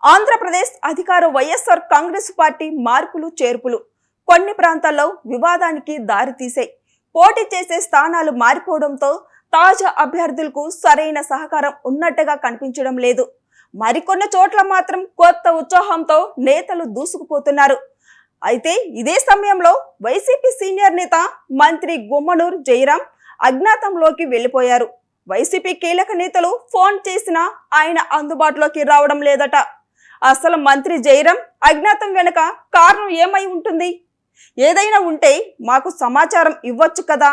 ఆంధ్రప్రదేశ్ అధికార వైఎస్ఆర్ కాంగ్రెస్ పార్టీ మార్పులు చేర్పులు కొన్ని ప్రాంతాల్లో వివాదానికి దారితీశాయి. పోటీ చేసే స్థానాలు మారిపోవడంతో తాజా అభ్యర్థులకు సరైన సహకారం ఉన్నట్టుగా కనిపించడం లేదు. మరికొన్ని చోట్ల మాత్రం కొత్త ఉత్సాహంతో నేతలు దూసుకుపోతున్నారు. అయితే ఇదే సమయంలో వైసీపీ సీనియర్ నేత మంత్రి గుమ్మనూరు జయరాం అజ్ఞాతంలోకి వెళ్లిపోయారు. వైసీపీ కీలక నేతలు ఫోన్ చేసినా ఆయన అందుబాటులోకి రావడం లేదట. అసలు మంత్రి జయరాం అజ్ఞాతం వెనుక కారణం ఏమై ఉంటుంది? ఏదైనా ఉంటే మాకు సమాచారం ఇవ్వచ్చు కదా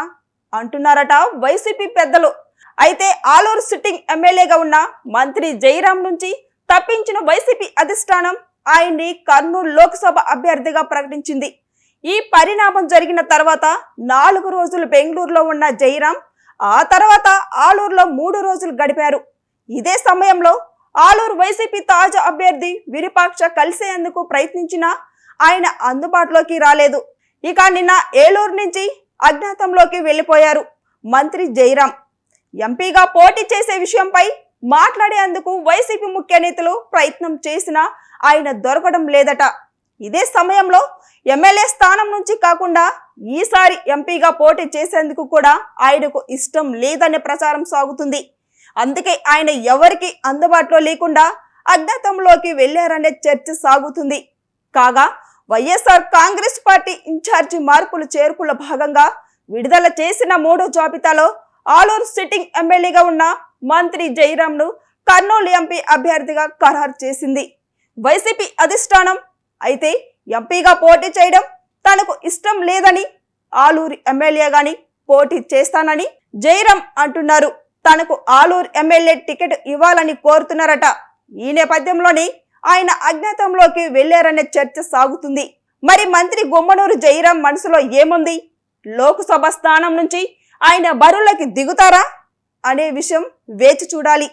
అంటున్నారట వైసీపీ పెద్దలు. అయితే ఆలూరు సిట్టింగ్ ఎమ్మెల్యేగా ఉన్న మంత్రి జయరాం నుంచి తప్పించిన వైసీపీ అధిష్టానం ఆయన్ని కర్నూలు లోక్సభ అభ్యర్థిగా ప్రకటించింది. ఈ పరిణామం జరిగిన తర్వాత 4 రోజులు బెంగళూరులో ఉన్న జయరాం ఆ తర్వాత ఆలూరులో 3 రోజులు గడిపారు. ఇదే సమయంలో ఆలూరు వైసీపీ తాజా అభ్యర్థి విరూపాక్ష కలిసేందుకు ప్రయత్నించినా ఆయన అందుబాటులోకి రాలేదు. ఇక నిన్న ఏలూరు నుంచి అజ్ఞాతంలోకి వెళ్లిపోయారు మంత్రి జయరాం. ఎంపీగా పోటీ చేసే విషయంపై మాట్లాడేందుకు వైసీపీ ముఖ్య నేతలు ప్రయత్నం చేసినా ఆయన దొరకడం లేదట. ఇదే సమయంలో ఎమ్మెల్యే స్థానం నుంచి కాకుండా ఈసారి ఎంపీగా పోటీ చేసేందుకు కూడా ఆయనకు ఇష్టం లేదనే ప్రచారం సాగుతుంది. అందుకే ఆయన ఎవరికి అందుబాటులో లేకుండా అజ్ఞాతంలోకి వెళ్లారనే చర్చ సాగుతుంది. కాగా వైఎస్ఆర్ కాంగ్రెస్ పార్టీ ఇన్ఛార్జి మార్పులు చేర్పుల భాగంగా విడుదల చేసిన 3వ జాబితాలో ఆలూరు సిట్టింగ్ ఎమ్మెల్యేగా ఉన్న మంత్రి జయరాంను కర్నూలు ఎంపీ అభ్యర్థిగా ఖరారు చేసింది వైసీపీ అధిష్టానం. అయితే ఎంపీగా పోటీ చేయడం తనకు ఇష్టం లేదని, ఆలూరు ఎమ్మెల్యేగాని పోటీ చేస్తానని జయరాం అంటున్నారు. తనకు ఆలూరు ఎమ్మెల్యే టికెట్ ఇవ్వాలని కోరుతున్నారట. ఈ నేపథ్యంలోనే ఆయన అజ్ఞాతంలోకి వెళ్లారనే చర్చ సాగుతుంది. మరి మంత్రి గుమ్మనూరు జయరాం మనసులో ఏముంది? లోక్సభ స్థానం నుంచి ఆయన బరువులకి దిగుతారా అనే విషయం వేచి చూడాలి.